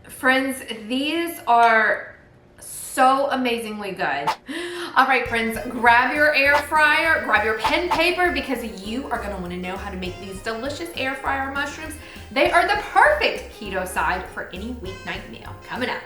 Friends, these are so amazingly good. All right, friends, grab your air fryer, grab your pen paper, because you are gonna wanna know how to make these delicious air fryer mushrooms. They are the perfect keto side for any weeknight meal. Coming up.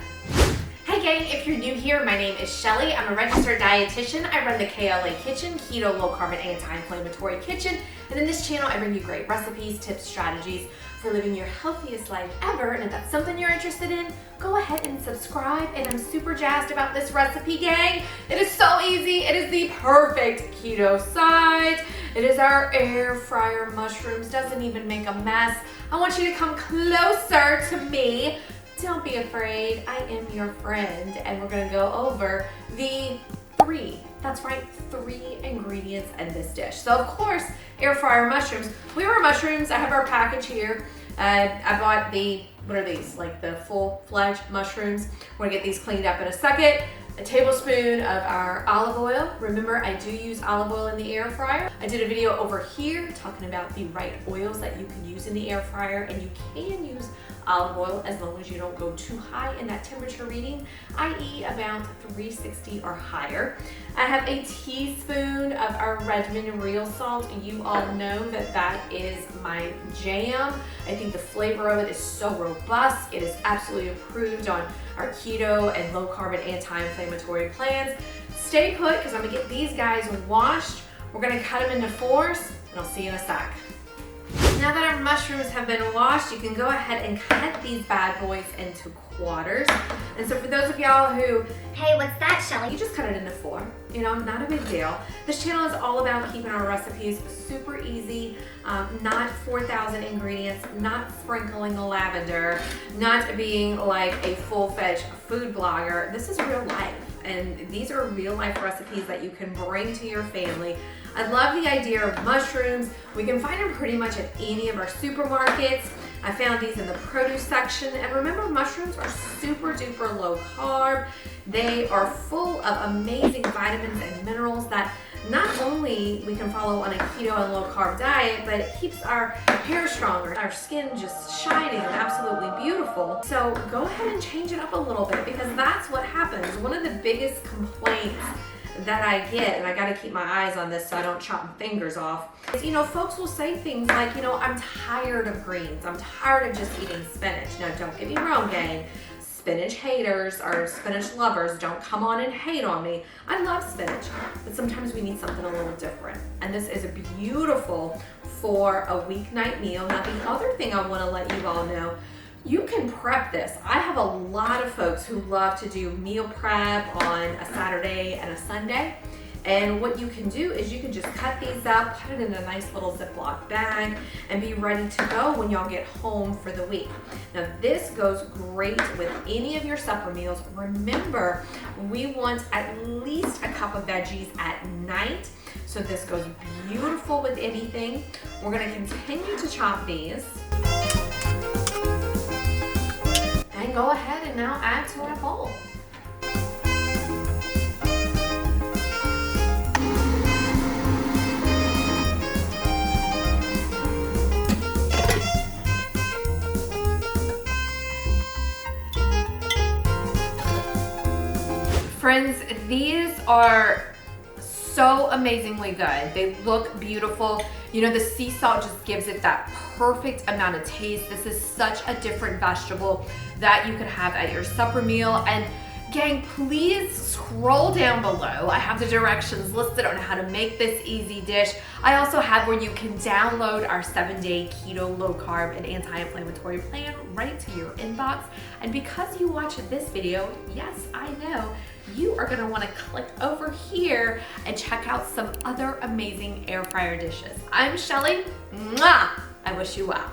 Hey gang, if you're new here, my name is Shelly. I'm a registered dietitian. I run the KLA Kitchen, Keto Low Carb and Anti-Inflammatory Kitchen. And in this channel, I bring you great recipes, tips, strategies for living your healthiest life ever. And if that's something you're interested in, go ahead and subscribe. And I'm super jazzed about this recipe, gang. It is so easy. It is the perfect keto side. It is our air fryer mushrooms. Doesn't even make a mess. I want you to come closer to me. Don't be afraid, I am your friend, and we're gonna go over the three ingredients in this dish. So of course, air fryer mushrooms. We were mushrooms, I have our package here. I bought the, what are these? Like the full-fledged mushrooms. We're gonna get these cleaned up in a second. A tablespoon of our olive oil. Remember, I do use olive oil in the air fryer. I did a video over here talking about the right oils that you can use in the air fryer, and you can use olive oil as long as you don't go too high in that temperature reading, i.e. about 360 or higher. I have a teaspoon of our Redmond real salt. You all know that that is my jam. I think the flavor of it is so robust. It is absolutely approved on our keto and low carb and anti-inflammatory plans. Stay put, because I'm gonna get these guys washed. We're gonna cut them into fours, and I'll see you in a sec. Now that our mushrooms have been washed, you can go ahead and cut these bad boys into quarters. And so for those of y'all who, hey, what's that, Shelly? You just cut it into four, you know, not a big deal. This channel is all about keeping our recipes super easy, not 4,000 ingredients, not sprinkling lavender, not being like a full-fledged food blogger. This is real life. And these are real life recipes that you can bring to your family. I love the idea of mushrooms. We can find them pretty much at any of our supermarkets. I found these in the produce section. And remember, mushrooms are super duper low carb. They are full of amazing vitamins and minerals that not only we can follow on a keto and low carb diet, but it keeps our hair stronger, our skin just shining and absolutely beautiful. So go ahead and change it up a little bit, because that's what happens. One of the biggest complaints that I get, and I gotta keep my eyes on this so I don't chop my fingers off, is, you know, folks will say things like, you know, I'm tired of greens. I'm tired of just eating spinach. Now, don't get me wrong, gang. Spinach haters or spinach lovers, don't come on and hate on me. I love spinach, but sometimes we need something a little different. And this is beautiful for a weeknight meal. Now, the other thing I wanna let you all know, you can prep this. I have a lot of folks who love to do meal prep on a Saturday and a Sunday. And what you can do is you can just cut these up, put it in a nice little Ziploc bag, and be ready to go when y'all get home for the week. Now, this goes great with any of your supper meals. Remember, we want at least a cup of veggies at night. So this goes beautiful with anything. We're gonna continue to chop these. And go ahead and now add to our bowl. Friends, these are so amazingly good. They look beautiful. You know, the sea salt just gives it that perfect amount of taste. This is such a different vegetable that you could have at your supper meal. And gang, please scroll down below. I have the directions listed on how to make this easy dish. I also have where you can download our 7-day keto, low carb, and anti-inflammatory plan right to your inbox. And because you watched this video, yes, I know, you are gonna wanna click over here and check out some other amazing air fryer dishes. I'm Shelly, mwah! I wish you well.